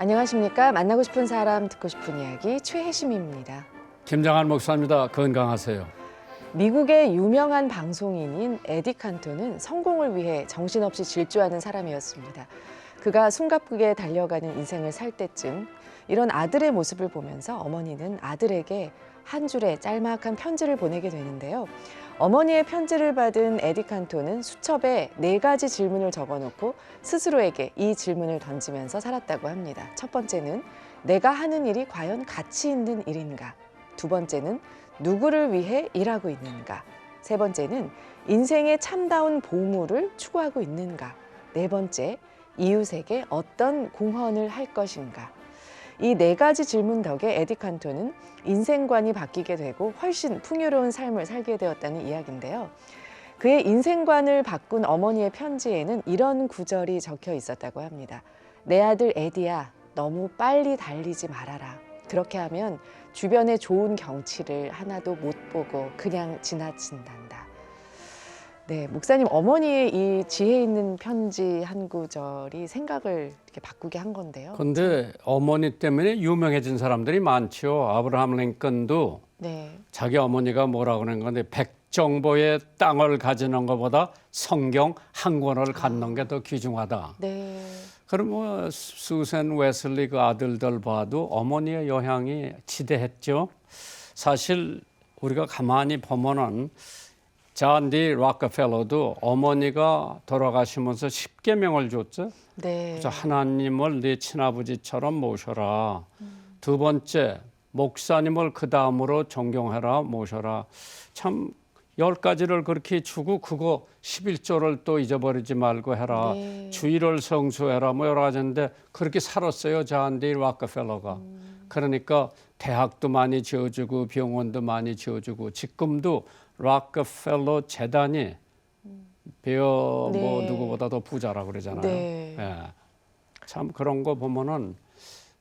안녕하십니까. 만나고 싶은 사람, 듣고 싶은 이야기 최혜심입니다. 김장한 목사입니다. 건강하세요. 미국의 유명한 방송인인 에디 칸토는 성공을 위해 정신없이 질주하는 사람이었습니다. 그가 숨가쁘게 달려가는 인생을 살 때쯤 이런 아들의 모습을 보면서 어머니는 아들에게 한 줄의 짤막한 편지를 보내게 되는데요. 어머니의 편지를 받은 에디 칸토는 수첩에 4가지 질문을 적어놓고 스스로에게 이 질문을 던지면서 살았다고 합니다. 첫 번째는 내가 하는 일이 과연 가치 있는 일인가? 두 번째는 누구를 위해 일하고 있는가? 세 번째는 인생의 참다운 보물을 추구하고 있는가? 네 번째, 이웃에게 어떤 공헌을 할 것인가? 이 4가지 질문 덕에 에디 칸토는 인생관이 바뀌게 되고 훨씬 풍요로운 삶을 살게 되었다는 이야기인데요. 그의 인생관을 바꾼 어머니의 편지에는 이런 구절이 적혀 있었다고 합니다. 내 아들 에디야, 너무 빨리 달리지 말아라. 그렇게 하면 주변의 좋은 경치를 하나도 못 보고 그냥 지나친단다. 네, 목사님, 어머니의 이 지혜 있는 편지 한 구절이 생각을 이렇게 바꾸게 한 건데요. 그런데 어머니 때문에 유명해진 사람들이 많죠. 아브라함 링컨도 네. 자기 자기 어머니가 뭐라고 그런 건데 100정보의 땅을 가지는 것보다 성경 한 권을 갖는 게 더 귀중하다. 네. 그럼 뭐 수센 웨슬리 그 아들들 봐도 어머니의 영향이 지대했죠. 사실 우리가 가만히 보면은 존 D 록펠러도 어머니가 돌아가시면서 10계명을 줬죠. 네. 그래서 하나님을 네 친아버지처럼 모셔라. 두 번째, 목사님을 그 다음으로 존경해라, 모셔라. 참 10가지를 그렇게 주고 그거 11조를 또 잊어버리지 말고 해라. 네. 주일을 성수해라. 뭐 여러 가지인데 그렇게 살았어요. 존 D 록펠러가. 그러니까 대학도 많이 지어주고 병원도 많이 지어주고 지금도 록펠러 재단이 베어 네. 뭐 누구보다 더 부자라고 그러잖아요. 네. 예. 참 그런 거 보면은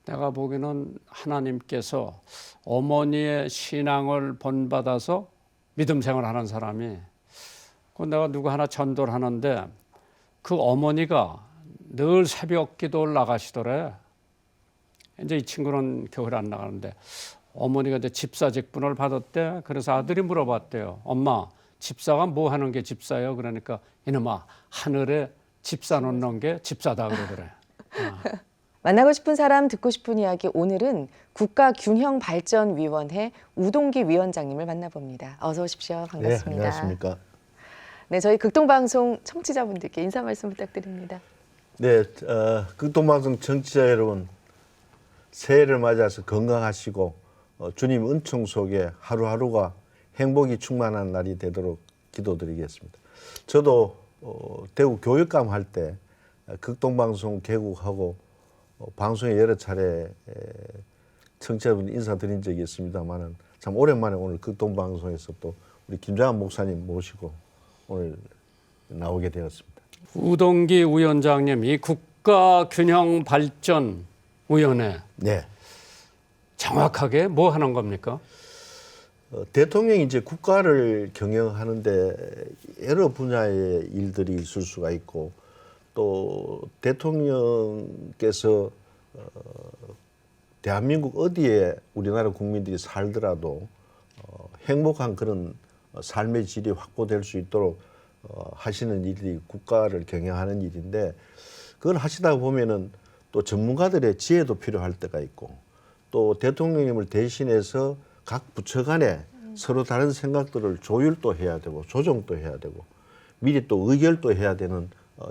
내가 보기에는 하나님께서 어머니의 신앙을 본받아서 믿음 생활하는 사람이 그 내가 누구 하나 전도를 하는데 그 어머니가 늘 새벽 기도를 나가시더래. 이제 이 친구는 교회를 안 나가는데 어머니가 이제 집사 직분을 받았대. 그래서 아들이 물어봤대요. 엄마, 집사가 뭐 하는 게 집사예요? 그러니까 이놈아, 하늘에 집사 놓는 게 집사다 그러더래. 만나고 싶은 사람, 듣고 싶은 이야기. 오늘은 국가균형발전위원회 우동기 위원장님을 만나봅니다. 어서 오십시오. 반갑습니다. 네, 안녕하십니까. 네, 저희 극동방송 청취자분들께 인사 말씀 부탁드립니다. 네, 극동방송 청취자 여러분, 새해를 맞아서 건강하시고 주님 은총 속에 하루하루가 행복이 충만한 날이 되도록 기도드리겠습니다. 저도 대구 교육감 할 때 극동방송 개국하고 방송에 여러 차례 청취자분 인사드린 적이 있습니다만은 참 오랜만에 오늘 극동방송에서 또 우리 김장한 목사님 모시고 오늘 나오게 되었습니다. 우동기 위원장님, 이 국가균형발전위원회 네. 정확하게 뭐 하는 겁니까? 대통령이 이제 국가를 경영하는데 여러 분야의 일들이 있을 수가 있고 또 대통령께서 대한민국 어디에 우리나라 국민들이 살더라도 행복한 그런 삶의 질이 확보될 수 있도록 하시는 일이 국가를 경영하는 일인데 그걸 하시다 보면은 또 전문가들의 지혜도 필요할 때가 있고 또 대통령님을 대신해서 각 부처 간에 서로 다른 생각들을 조율도 해야 되고 조정도 해야 되고 미리 또 의결도 해야 되는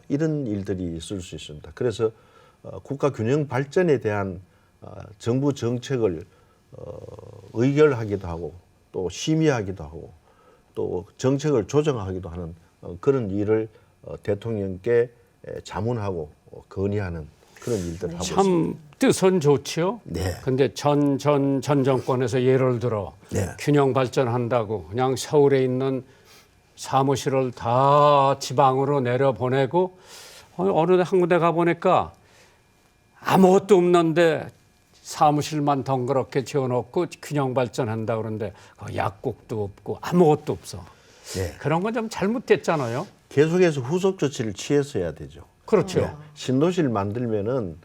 이런 일들이 있을 수 있습니다. 그래서 국가 균형 발전에 대한 정부 정책을 의결하기도 하고 또 심의하기도 하고 또 정책을 조정하기도 하는 그런 일을 대통령께 자문하고 건의하는 그런 일들을 하고 있습니다. 참 뜻은 좋지요. 네. 근데 전 정권에서 예를 들어 네. 균형 발전한다고 그냥 서울에 있는 사무실을 다 지방으로 내려보내고 어느 한 군데 가보니까 아무것도 없는데 사무실만 덩그렇게 지어놓고 균형 발전한다 그러는데 약국도 없고 아무것도 없어. 네. 그런 건 좀 잘못됐잖아요. 계속해서 후속 조치를 취해서 해야 되죠. 그렇죠. 네. 신도시를 만들면은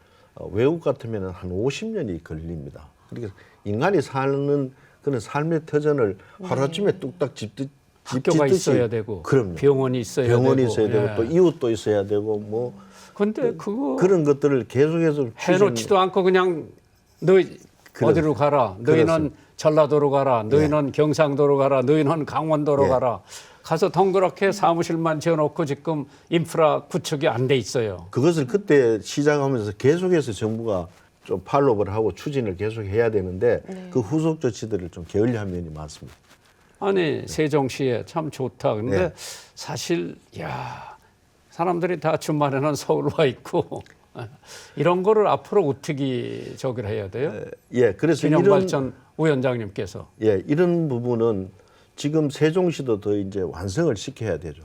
외국 같으면 한 50년이 걸립니다. 그러니까 인간이 사는 그런 삶의 터전을 하루아침에 뚝딱 학교가 짓듯이 있어야 되고, 그럼요. 병원이 있어야 병원이 되고, 있어야 되고 예. 또 이웃도 있어야 되고 뭐 근데 그거 그런 것들을 계속해서 해놓지도 않고 그냥 너희 어디로 가라. 너희는 그렇습니다. 전라도로 가라. 너희는 경상도로 가라. 너희는 강원도로 예. 가라. 가서 덩그렇게 사무실만 지어놓고 지금 인프라 구축이 안 돼 있어요. 그것을 그때 시작하면서 계속해서 정부가 좀 팔로우를 하고 추진을 계속 해야 되는데 그 후속 조치들을 좀 게을리한 면이 많습니다. 아니 세종시에 참 좋다. 근데 네. 사실 야 사람들이 다 주말에는 서울 와 있고 이런 거를 앞으로 어떻게 저기를 해야 돼요? 예, 그래서 이런 균형발전 위원장님께서 이런 부분은 지금 세종시도 더 이제 완성을 시켜야 되죠.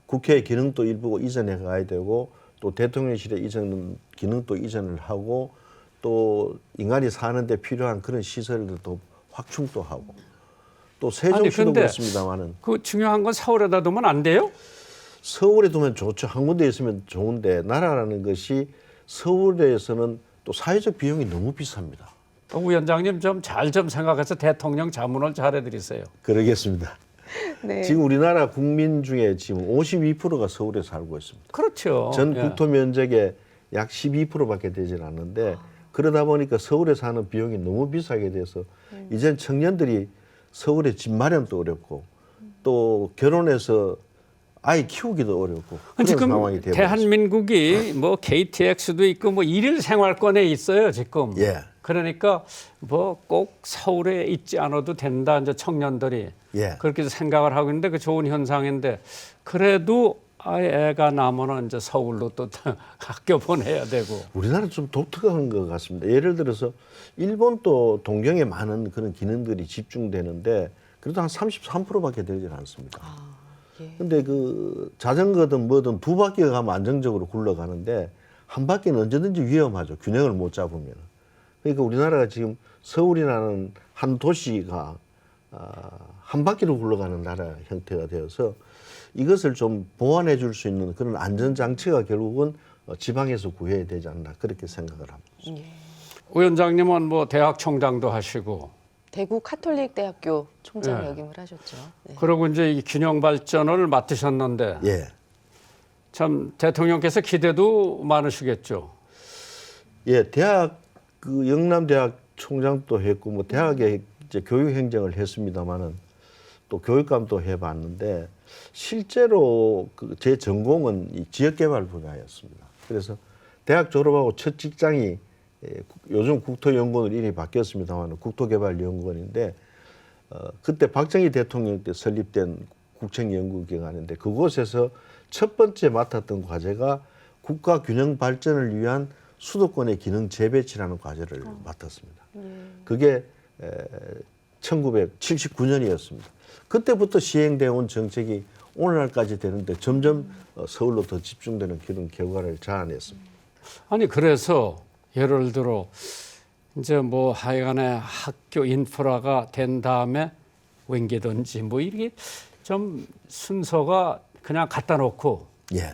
국회 기능도 일부 이전해 가야 되고 또 대통령실의 이전 기능도 이전을 하고 또 인간이 사는데 필요한 그런 시설들도 확충도 하고 또 세종시도 근데 그렇습니다만은 그 중요한 건 서울에다 두면 안 돼요? 서울에 두면 좋죠. 한 군데 있으면 좋은데 나라라는 것이 서울에서는 또 사회적 비용이 너무 비쌉니다. 위원장님 좀 잘 좀 생각해서 대통령 자문을 잘 해드리세요. 그러겠습니다. 네. 지금 우리나라 국민 중에 지금 52%가 서울에 살고 있습니다. 그렇죠. 전 예. 국토 면적의 약 12%밖에 되질 않는데 그러다 보니까 서울에 사는 비용이 너무 비싸게 돼서 이젠 청년들이 서울에 집 마련도 어렵고 또 결혼해서 아이 키우기도 어렵고 그런 지금 상황이 되고 대한민국이 뭐 KTX도 있고 뭐 일일 생활권에 있어요 지금. 예. 그러니까 뭐 꼭 서울에 있지 않아도 된다 이제 청년들이 예. 그렇게 생각을 하고 있는데 그 좋은 현상인데 그래도 아예 애가 나면은 이제 서울로 또 학교 보내야 되고. 우리나라 좀 독특한 것 같습니다. 예를 들어서 일본도 동경에 많은 그런 기능들이 집중되는데 그래도 한 33%밖에 되질 않습니다. 예. 근데 그 자전거든 뭐든 두 바퀴가 가면 안정적으로 굴러가는데 한 바퀴는 언제든지 위험하죠. 균형을 못 잡으면. 그러니까 우리나라가 지금 서울이라는 한 도시가 한 바퀴로 굴러가는 나라 형태가 되어서 이것을 좀 보완해 줄 수 있는 그런 안전장치가 결국은 지방에서 구해야 되지 않나 그렇게 생각을 합니다. 위원장님은 뭐 대학 총장도 하시고 대구 카톨릭 대학교 총장 네. 역임을 하셨죠. 네. 그러고 이제 이 균형 발전을 맡으셨는데 예. 참 대통령께서 기대도 많으시겠죠. 예, 대학 그 영남대학 총장도 했고 뭐 대학에 이제 교육 행정을 했습니다마는 또 교육감도 해봤는데 실제로 그 제 전공은 이 지역개발 분야였습니다. 그래서 대학 졸업하고 첫 직장이 요즘 국토연구원으로 이름이 바뀌었습니다만 국토개발연구원인데 그때 박정희 대통령 때 설립된 국책연구기관인데 그곳에서 첫 번째 맡았던 과제가 국가 균형 발전을 위한 수도권의 기능 재배치라는 과제를 맡았습니다. 그게 1979년이었습니다. 그때부터 시행되어 온 정책이 오늘날까지 되는데 점점 서울로 더 집중되는 그런 결과를 자아냈습니다. 아니 그래서 예를 들어 이제 뭐 하여간에 학교 인프라가 된 다음에 웬게든지 뭐 이게 좀 순서가 그냥 갖다 놓고 예.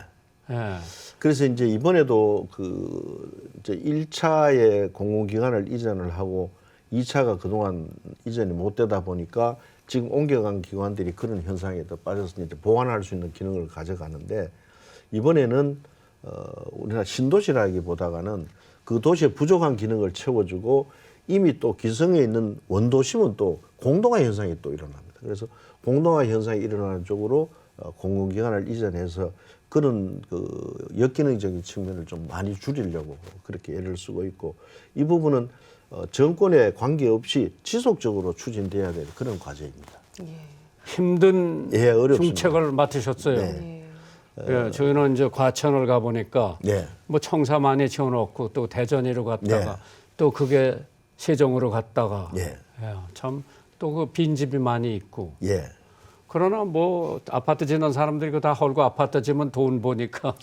예. 그래서 이제 이번에도 그 이제 1차에 공공기관을 이전을 하고 2차가 그동안 이전이 못 되다 보니까 지금 옮겨간 기관들이 그런 현상에 더 빠져서 이제 보완할 수 있는 기능을 가져가는데 이번에는 우리나라 신도시라기보다는 그 도시의 부족한 기능을 채워주고 이미 또 기성에 있는 원도심은 또 공동화 현상이 또 일어납니다. 그래서 공동화 현상이 일어나는 쪽으로 공공기관을 이전해서 그런 그 역기능적인 측면을 좀 많이 줄이려고 그렇게 애를 쓰고 있고 이 부분은 정권에 관계없이 지속적으로 추진돼야 될 그런 과제입니다. 힘든 예, 어렵습니다. 중책을 맡으셨어요. 네. 예, 저희는 이제 과천을 가 보니까 네. 뭐 청사 많이 지어놓고 또 대전으로 갔다가 네. 또 그게 세종으로 갔다가 예. 참 또 그 빈집이 많이 있고 예. 그러나 뭐 아파트 짓는 사람들이 그거 다 헐고 아파트 지면 돈 보니까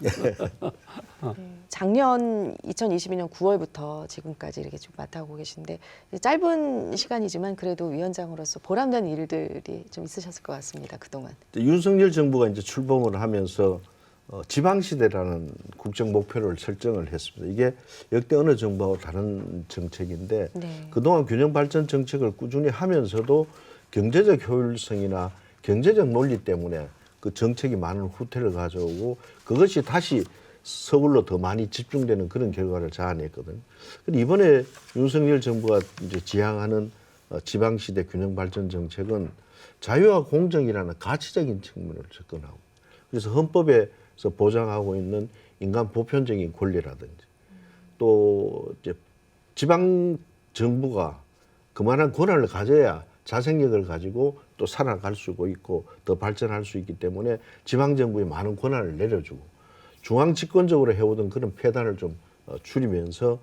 작년 2022년 9월부터 지금까지 이렇게 좀 맡아오고 계신데 짧은 시간이지만 그래도 위원장으로서 보람된 일들이 좀 있으셨을 것 같습니다. 그동안. 윤석열 정부가 이제 출범을 하면서 지방시대라는 국정 목표를 설정을 했습니다. 이게 역대 어느 정부하고 다른 정책인데 네. 그동안 균형발전 정책을 꾸준히 하면서도 경제적 효율성이나 경제적 논리 때문에 그 정책이 많은 후퇴를 가져오고 그것이 다시 서울로 더 많이 집중되는 그런 결과를 자아냈거든요. 근데 이번에 윤석열 정부가 이제 지향하는 지방시대 균형발전 정책은 자유와 공정이라는 가치적인 측면을 접근하고 그래서 헌법에서 보장하고 있는 인간 보편적인 권리라든지 또 이제 지방 정부가 그만한 권한을 가져야 자생력을 가지고 또 살아갈 수 있고 더 발전할 수 있기 때문에 지방 정부에 많은 권한을 내려주고 중앙 집권적으로 해오던 그런 폐단을 좀 줄이면서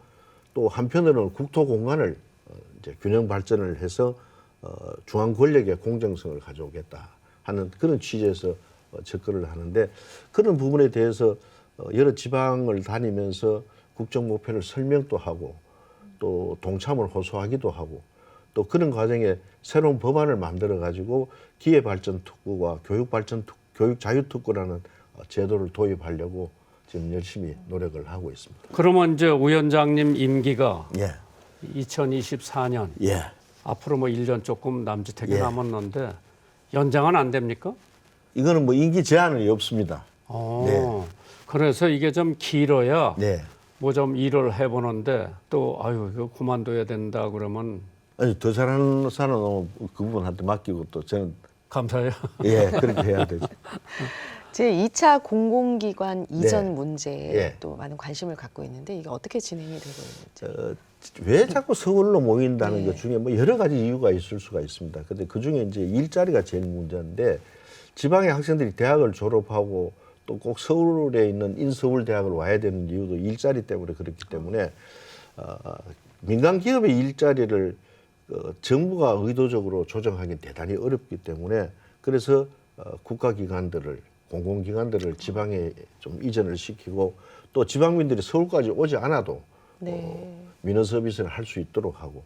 또 한편으로는 국토 공간을 이제 균형 발전을 해서 중앙 권력의 공정성을 가져오겠다 하는 그런 취지에서 접근을 하는데 그런 부분에 대해서 여러 지방을 다니면서 국정 목표를 설명도 하고 또 동참을 호소하기도 하고 또 그런 과정에 새로운 법안을 만들어 가지고 기회발전 특구와 교육 자유 특구라는 제도를 도입하려고 지금 열심히 노력을 하고 있습니다. 그러면 이제 위원장님 임기가 예. 2024년 예. 앞으로 뭐 1년 조금 남짓하게 예. 남았는데 연장은 안 됩니까? 이거는 뭐 임기 제한이 없습니다. 네. 그래서 이게 좀 길어야 네. 뭐 좀 일을 해보는데 또 아유 이거 그만둬야 된다 그러면 아니 더 잘하는 사람은 그 부분한테 맡기고 또 저는 감사해요. 예 그렇게 해야 되죠. 제2차 공공기관 이전 네. 문제에 예. 또 많은 관심을 갖고 있는데 이게 어떻게 진행이 되고 있는지. 왜 자꾸 서울로 모인다는 네. 것 중에 뭐 여러 가지 이유가 있을 수가 있습니다. 근데 그 중에 이제 일자리가 제일 문제인데 지방의 학생들이 대학을 졸업하고 또 꼭 서울에 있는 인서울 대학을 와야 되는 이유도 일자리 때문에 그렇기 때문에 민간 기업의 일자리를 정부가 의도적으로 조정하기 대단히 어렵기 때문에 그래서 국가기관들을 공공기관들을 지방에 좀 이전을 시키고 또 지방민들이 서울까지 오지 않아도 네. 민원 서비스를 할 수 있도록 하고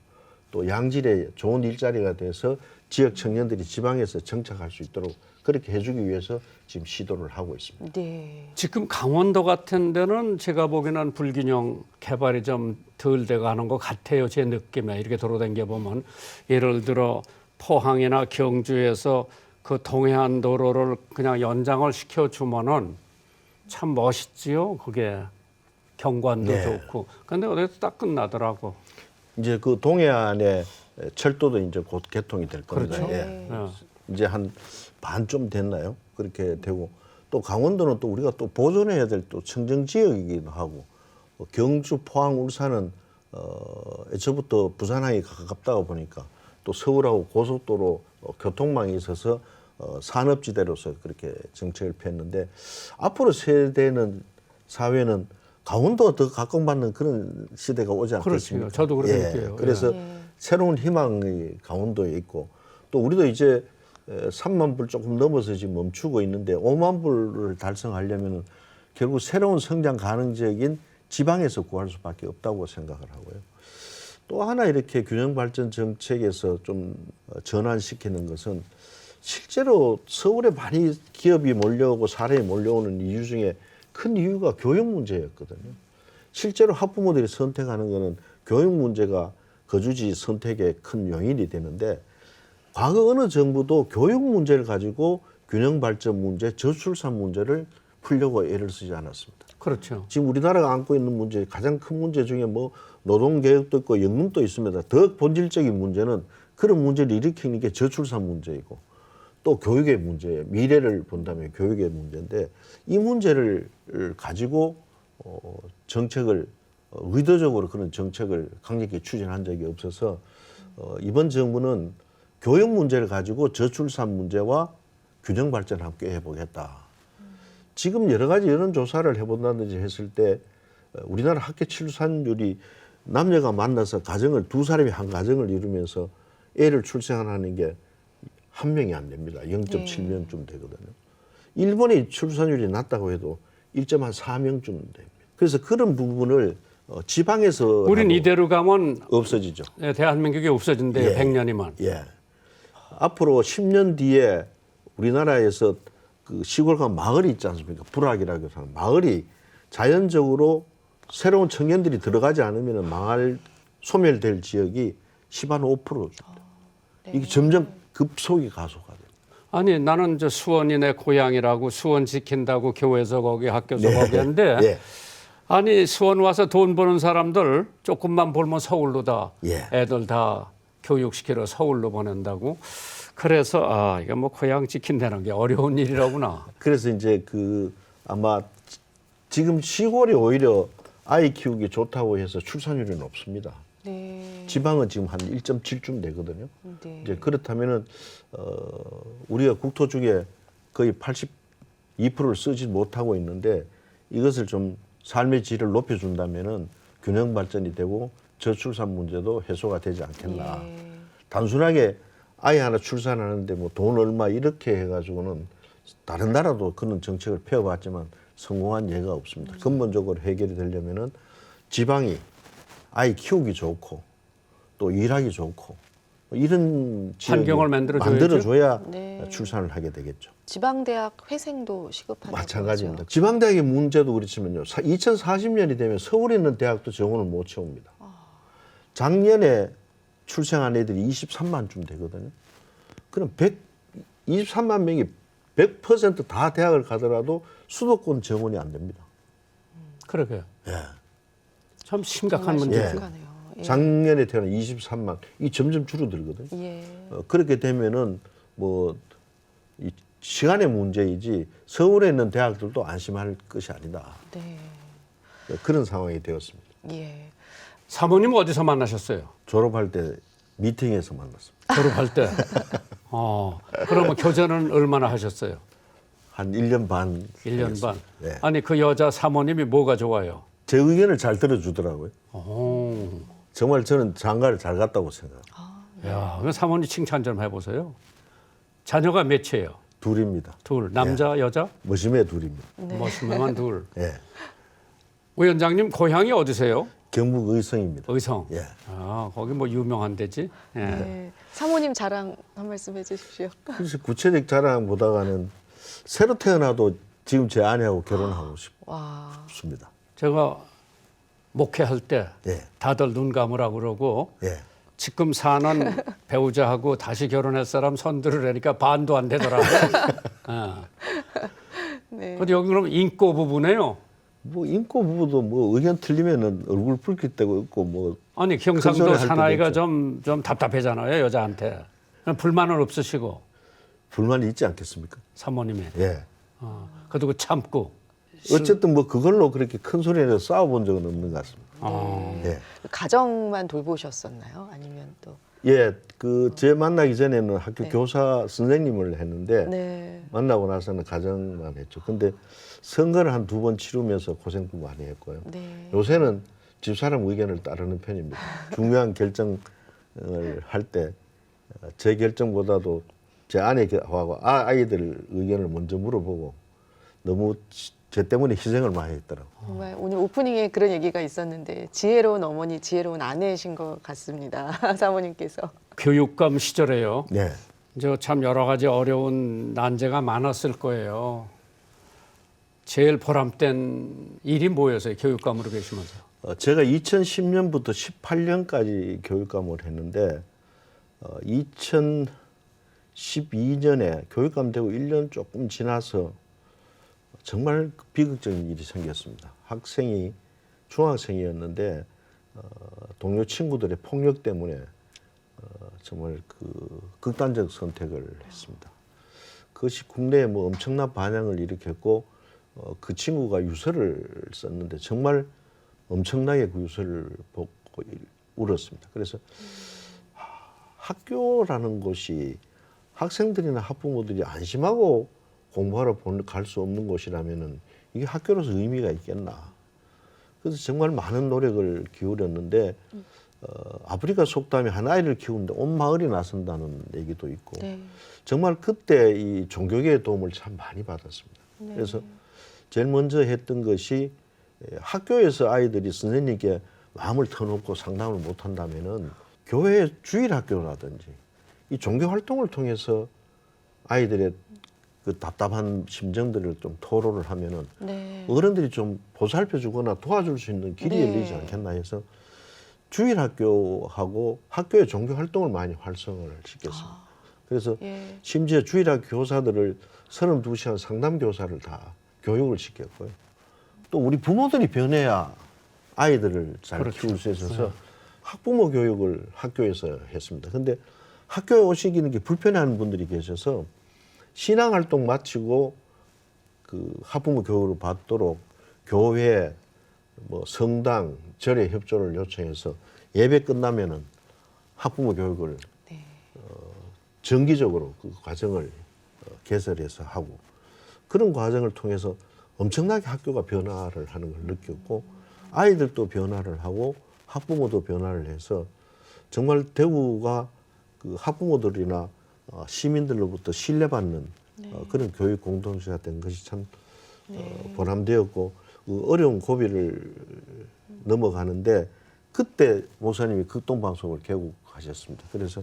또 양질의 좋은 일자리가 돼서 지역 청년들이 지방에서 정착할 수 있도록 그렇게 해주기 위해서 지금 시도를 하고 있습니다. 네. 지금 강원도 같은 데는 제가 보기에는 불균형 개발이 좀 덜 돼가는 것 같아요. 제 느낌에 이렇게 돌아다녀 보면 예를 들어 포항이나 경주에서 그 동해안 도로를 그냥 연장을 시켜주면은 참 멋있지요. 그게 경관도 네. 좋고. 근데 어디서 딱 끝나더라고. 이제 그 동해안에 철도도 이제 곧 개통이 될 겁니다. 그렇죠. 예. 네. 이제 한 반 좀 됐나요? 그렇게 되고 또 강원도는 또 우리가 또 보존해야 될 또 청정 지역이기도 하고 경주, 포항, 울산은 애초부터 부산항이 가깝다가 보니까 또 서울하고 고속도로 교통망이 있어서 산업지대로서 그렇게 정책을 폈는데 앞으로 세대는 사회는 강원도가 더 각광받는 그런 시대가 오지 않겠습니까? 그렇죠. 저도 그렇게 느껴요. 그래서 예. 새로운 희망이 강원도에 있고 또 우리도 이제 3만 불 조금 넘어서 지금 멈추고 있는데 5만 불을 달성하려면 결국 새로운 성장 가능적인 지방에서 구할 수밖에 없다고 생각을 하고요. 또 하나 이렇게 균형발전 정책에서 좀 전환시키는 것은 실제로 서울에 많이 기업이 몰려오고 사람이 몰려오는 이유 중에 큰 이유가 교육 문제였거든요. 실제로 학부모들이 선택하는 것은 교육 문제가 거주지 선택의 큰 요인이 되는데 과거 어느 정부도 교육 문제를 가지고 균형 발전 문제, 저출산 문제를 풀려고 애를 쓰지 않았습니다. 그렇죠. 지금 우리나라가 안고 있는 문제 가장 큰 문제 중에 뭐 노동 개혁도 있고 연금도 있습니다. 더 본질적인 문제는 그런 문제를 일으키는 게 저출산 문제이고 또 교육의 문제, 미래를 본다면 교육의 문제인데 이 문제를 가지고 정책을 의도적으로 그런 정책을 강력히 추진한 적이 없어서 이번 정부는 교육 문제를 가지고 저출산 문제와 균형 발전을 함께 해보겠다. 지금 여러 가지 여론조사를 해본다든지 했을 때 우리나라 학교 출산율이 남녀가 만나서 가정을 두 사람이 한 가정을 이루면서 애를 출산하는 게 한 명이 안 됩니다. 0.7명쯤 되거든요. 일본의 출산율이 낮다고 해도 1.4명쯤 됩니다. 그래서 그런 부분을 지방에서 우린 이대로 가면 없어지죠. 대한민국이 없어진대요. 예. 100년이면. 예. 앞으로 10년 뒤에 우리나라에서 그 시골 가면 마을이 있지 않습니까? 부락이라고 하는 마을이 자연적으로 새로운 청년들이 들어가지 않으면 소멸될 지역이 15%줍니다. 네. 이게 점점 급속히 가속화돼요. 아니 나는 저 수원이 내 고향이라고 수원 지킨다고 교회에서 거기 학교에서 거기 했는데 예. 아니 수원 와서 돈 버는 사람들 조금만 벌면 서울로 다 예. 애들 다 교육시키러 서울로 보낸다고. 그래서 이거 뭐 고향 지킨다는 게 어려운 일이라구나. 그래서 이제 그 아마 지금 시골이 오히려 아이 키우기 좋다고 해서 출산율이 높습니다. 네. 지방은 지금 한 1.7쯤 되거든요. 네. 이제 그렇다면은 우리가 국토 중에 거의 82%를 쓰지 못하고 있는데 이것을 좀 삶의 질을 높여준다면은 균형 발전이 되고 저출산 문제도 해소가 되지 않겠나. 예. 단순하게 아이 하나 출산하는데 뭐 돈 얼마 이렇게 해가지고는 다른 나라도 그런 정책을 펴봤지만 성공한 예가 없습니다. 근본적으로 해결이 되려면은 지방이 아이 키우기 좋고 또 일하기 좋고 이런 환경을 만들어줘야 네. 출산을 하게 되겠죠. 지방대학 회생도 시급하다고 마찬가지입니다. 하죠. 지방대학의 문제도 그렇지만요. 2040년이 되면 서울에 있는 대학도 정원을 못 채웁니다. 작년에 출생한 애들이 23만쯤 되거든요. 그럼 23만 명이 100%다 대학을 가더라도 수도권 정원이 안 됩니다. 그러게요. 예. 참 심각한 정말 문제죠. 심각하네요. 예. 작년에 태어난 23만, 이 점점 줄어들거든요. 예. 그렇게 되면은 뭐 이 시간의 문제이지 서울에 있는 대학들도 안심할 것이 아니다. 네. 그런 상황이 되었습니다. 예. 사모님 어디서 만나셨어요? 졸업할 때 미팅에서 만났습니다. 졸업할 때. 그러면 교제는 얼마나 하셨어요? 한 1년 반. 1년 반. 네. 아니 그 여자 사모님이 뭐가 좋아요? 제 의견을 잘 들어주더라고요. 오. 정말 저는 장가를 잘 갔다고 생각합니다. 야, 그 사모님 칭찬 좀 해보세요. 자녀가 몇이에요? 둘입니다. 둘. 남자, 여자? 머심의 둘입니다. 멋있는 둘. 예. 위원장님 고향이 어디세요? 경북 의성입니다. 의성. 예. 거기 뭐 유명한 데지. 예. 네. 사모님 자랑 한 말씀 해주십시오. 그래서 구체적 자랑보다는 새로 태어나도 지금 제 아내하고 결혼하고 와. 싶습니다. 제가 목회할 때 예. 다들 눈 감으라고 그러고 예. 지금 사는 배우자하고 다시 결혼할 사람 손 들으라니까 반도 안 되더라고요. 네. 근데 여기 그럼 인꼬 부부네요. 뭐 인고 부부도 뭐 의견 틀리면은 얼굴 붉게 떼고 있고 뭐 아니 큰 소리 경상도 할 사나이가 때도 좀 답답하잖아요 여자한테. 불만은 없으시고 불만이 있지 않겠습니까? 사모님이. 예. 그래도 참고. 어쨌든 뭐 그걸로 그렇게 큰 소리 내서 싸워본 적은 없는 것 같습니다. 예. 가정만 돌보셨었나요? 아니면 또? 예, 그 제 만나기 전에는 학교 네. 교사 선생님을 했는데 네. 만나고 나서는 가정만 했죠. 근데 선거를 한 2번 치르면서 고생 많이 했고요. 네. 요새는 집사람 의견을 따르는 편입니다. 중요한 결정을 할 때 제 결정보다도 제 아내하고 아이들 의견을 먼저 물어보고 너무 제 때문에 희생을 많이 했더라고요. 정말 오늘 오프닝에 그런 얘기가 있었는데 지혜로운 어머니, 지혜로운 아내이신 것 같습니다. 사모님께서. 교육감 시절에요. 네. 저 참 여러 가지 어려운 난제가 많았을 거예요. 제일 보람된 일이 뭐였어요? 교육감으로 계시면서. 제가 2010년부터 18년까지 교육감을 했는데 2012년에 교육감 되고 1년 조금 지나서 정말 비극적인 일이 생겼습니다. 학생이 중학생이었는데 동료 친구들의 폭력 때문에 정말 그 극단적 선택을 했습니다. 그것이 국내에 뭐 엄청난 반향을 일으켰고 그 친구가 유서를 썼는데 정말 엄청나게 그 유서를 보고 울었습니다. 그래서 학교라는 곳이 학생들이나 학부모들이 안심하고 공부하러 갈 수 없는 곳이라면은 이게 학교로서 의미가 있겠나. 그래서 정말 많은 노력을 기울였는데 아프리카 속담이 한 아이를 키우는데 온 마을이 나선다는 얘기도 있고 네. 정말 그때 이 종교계의 도움을 참 많이 받았습니다. 네. 그래서 제일 먼저 했던 것이 학교에서 아이들이 선생님께 마음을 터놓고 상담을 못 한다면은 교회 주일학교라든지 이 종교 활동을 통해서 아이들의 그 답답한 심정들을 좀 토로를 하면은 네. 어른들이 좀 보살펴주거나 도와줄 수 있는 길이 네. 열리지 않겠나 해서 주일학교하고 학교의 종교 활동을 많이 활성화를 시켰습니다. 그래서 예. 심지어 주일학교 교사들을 32시간 상담 교사를 다 교육을 시켰고요. 또 우리 부모들이 변해야 아이들을 잘 그렇죠. 키울 수 있어서 학부모 교육을 학교에서 했습니다. 근데 학교에 오시기는 게 불편해하는 분들이 계셔서 신앙활동 마치고 그 학부모 교육을 받도록 교회, 뭐 성당, 절에 협조를 요청해서 예배 끝나면은 학부모 교육을 네. 정기적으로 그 과정을 개설해서 하고 그런 과정을 통해서 엄청나게 학교가 변화를 하는 걸 느꼈고 아이들도 변화를 하고 학부모도 변화를 해서 정말 대구가 그 학부모들이나 시민들로부터 신뢰받는 그런 교육 공동체가 된 것이 참 보람되었고 그 어려운 고비를 넘어가는데 그때 목사님이 극동방송을 개국하셨습니다. 그래서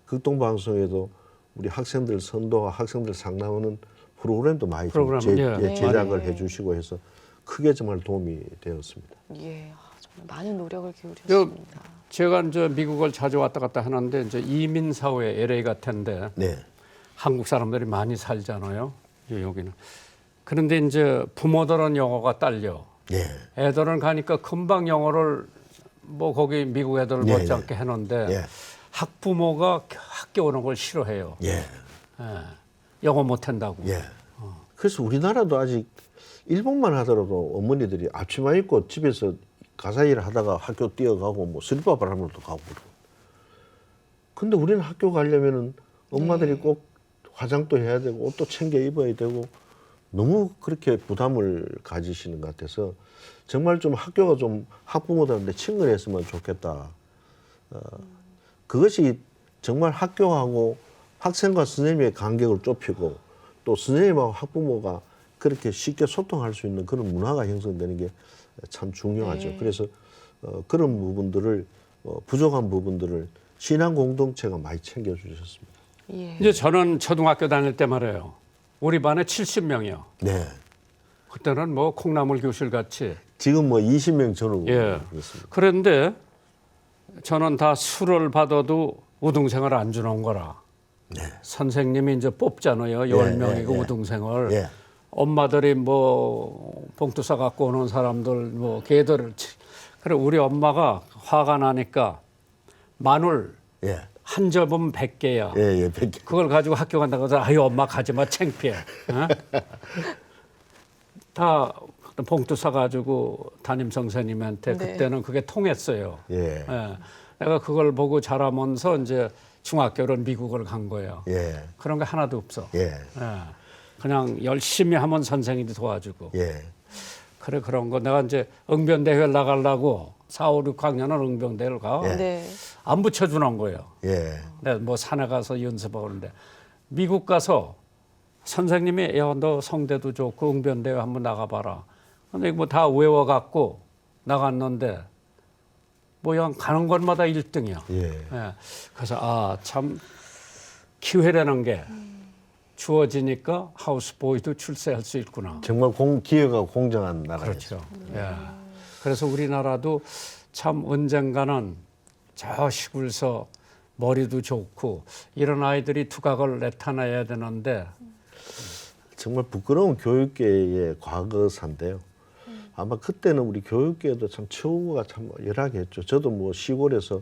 극동방송에도 우리 학생들 선도와 학생들 상담하는 프로그램도 많이 좀 예. 제작을 네. 해주시고 해서 크게 정말 도움이 되었습니다. 예. 정말 많은 노력을 기울이셨습니다. 제가 이제 미국을 자주 왔다 갔다 하는데 이제 이민 사회 LA 같은데 네, 한국 사람들이 많이 살잖아요. 여기는. 그런데 이제 부모들은 영어가 딸려. 네, 애들은 가니까 금방 영어를 뭐 거기 미국 애들 네, 못지않게 해놓는데 예, 학부모가 학교 오는 걸 싫어해요. 예, 예. 영어 못한다고. 예. 그래서 우리나라도 아직 일본만 하더라도 어머니들이 앞치마 입고 집에서 가사 일을 하다가 학교 뛰어가고 뭐 슬리퍼 바람으로도 가고 그러고. 근데 우리는 학교 가려면은 엄마들이 꼭 화장도 해야 되고 옷도 챙겨 입어야 되고 너무 그렇게 부담을 가지시는 것 같아서 정말 좀 학교가 좀 학부모들한테 친근했으면 좋겠다. 그것이 정말 학교하고 학생과 선생님의 간격을 좁히고 또 선생님하고 학부모가 그렇게 쉽게 소통할 수 있는 그런 문화가 형성되는 게 참 중요하죠. 네. 그래서 그런 부분들을 부족한 부분들을 신앙 공동체가 많이 챙겨주셨습니다. 예. 이제 저는 초등학교 다닐 때 말이에요. 우리 반에 70명이요. 네. 그때는 뭐 콩나물 교실 같이. 지금 뭐 20명 전후 예. 그렇습니다. 그런데 저는 다 술을 받아도 우등생을 안 주는 거라. 네. 선생님이 이제 뽑잖아요. 예, 10명이고 예, 예. 우등생을. 예. 엄마들이 뭐 봉투 싸 갖고 오는 사람들 뭐 걔들을 그래 우리 엄마가 화가 나니까 마늘 예. 한 접은 100개야. 예, 예, 100개. 그걸 가지고 학교 간다고 해서 아유 엄마 가지 마 창피해. 어? 다 봉투 싸가지고 담임 선생님한테 네. 그때는 그게 통했어요. 예. 예. 내가 그걸 보고 자라면서 이제 중학교를 미국을 간 거예요. 예. 그런 게 하나도 없어. 예. 예. 그냥 열심히 하면 선생님이 도와주고. 예. 그래 그런 거 내가 이제 응변대회 나가려고 4, 5, 6학년은 응변대회를 가. 예. 네. 안 붙여주는 거예요. 예. 내가 뭐 산에 가서 연습하는데 미국 가서 선생님이 야 너 성대도 좋고 응변대회 한번 나가봐라. 근데 뭐 다 외워갖고 나갔는데 뭐 그냥 가는 곳마다 1등이야. 예. 예. 그래서 아 참 기회라는 게 주어지니까 하우스보이도 출세할 수 있구나. 정말 기회가 공정한 나라죠. 그렇죠. 예. 그래서 우리나라도 참 언젠가는 저 시골서 머리도 좋고 이런 아이들이 두각을 나타내야 되는데 정말 부끄러운 교육계의 과거사인데요. 아마 그때는 우리 교육계에도 참 처우가 참 열악했죠. 저도 뭐 시골에서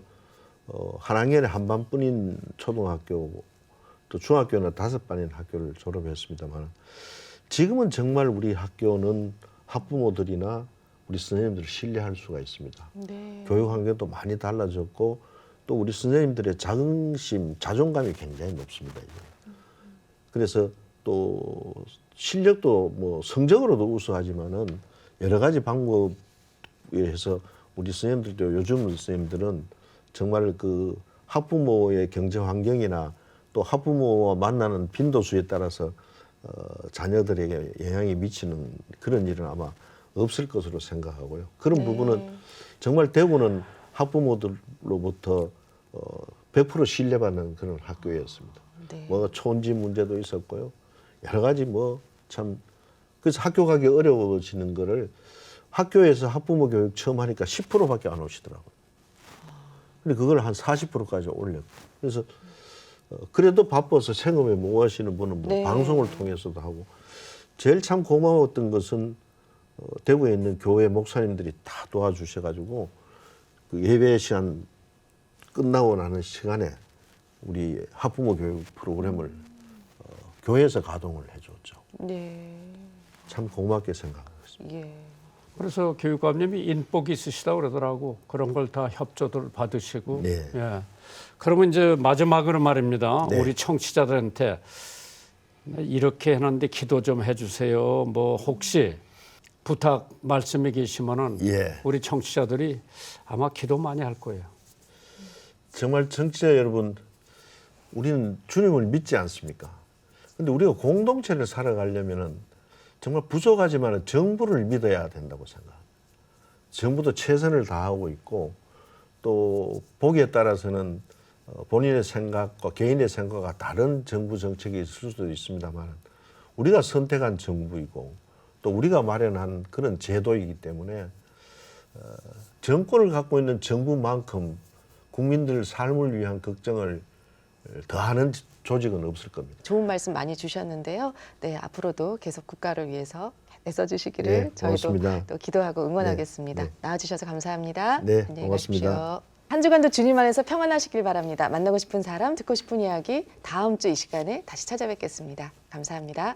한 학년에 한 반뿐인 초등학교 또 중학교는 5반인 학교를 졸업했습니다만 지금은 정말 우리 학교는 학부모들이나 우리 선생님들을 신뢰할 수가 있습니다. 네. 교육 환경도 많이 달라졌고 또 우리 선생님들의 자긍심, 자존감이 굉장히 높습니다. 이제. 그래서 또 실력도 뭐 성적으로도 우수하지만은 여러 가지 방법에 해서 우리 선생님들도 요즘 선생님들은 정말 그 학부모의 경제 환경이나 또 학부모와 만나는 빈도수에 따라서 자녀들에게 영향이 미치는 그런 일은 아마 없을 것으로 생각하고요. 그런 네. 부분은 정말 대구는 학부모들로부터 100% 신뢰받는 그런 학교였습니다. 네. 뭐 초원지 문제도 있었고요. 여러 가지 뭐 참 그래서 학교 가기 어려워지는 거를 학교에서 학부모 교육 처음 하니까 10%밖에 안 오시더라고요. 근데 그걸 한 40%까지 올렸고 그래서 그래도 바빠서 생업에 못 하시는 분은 뭐 네. 방송을 통해서도 하고 제일 참 고마웠던 것은 대구에 있는 교회 목사님들이 다 도와주셔가지고 그 예배 시간 끝나고 나는 시간에 우리 학부모 교육 프로그램을 교회에서 가동을 해줬죠. 네. 참 고맙게 생각하고 있습니다. 예. 그래서 교육감님이 인복이 있으시다 그러더라고. 그런 걸 다 협조들 받으시고. 네. 예. 그러면 이제 마지막으로 말입니다. 네. 우리 청취자들한테 이렇게 해놨는데 기도 좀 해주세요. 뭐 혹시 부탁 말씀이 계시면은 예. 우리 청취자들이 아마 기도 많이 할 거예요. 정말 청취자 여러분, 우리는 주님을 믿지 않습니까? 근데 우리가 공동체를 살아가려면은 정말 부족하지만 정부를 믿어야 된다고 생각합니다. 정부도 최선을 다하고 있고 또 보기에 따라서는 본인의 생각과 개인의 생각과 다른 정부 정책이 있을 수도 있습니다만 우리가 선택한 정부이고 또 우리가 마련한 그런 제도이기 때문에 정권을 갖고 있는 정부만큼 국민들 삶을 위한 걱정을 더하는 조직은 없을 겁니다. 좋은 말씀 많이 주셨는데요. 네, 앞으로도 계속 국가를 위해서 애써주시기를 네, 저희도 고맙습니다. 또 기도하고 응원하겠습니다. 네. 나와주셔서 감사합니다. 네, 안녕히 고맙습니다. 가십시오. 한 주간도 주님 안에서 평안하시길 바랍니다. 만나고 싶은 사람, 듣고 싶은 이야기 다음 주 이 시간에 다시 찾아뵙겠습니다. 감사합니다.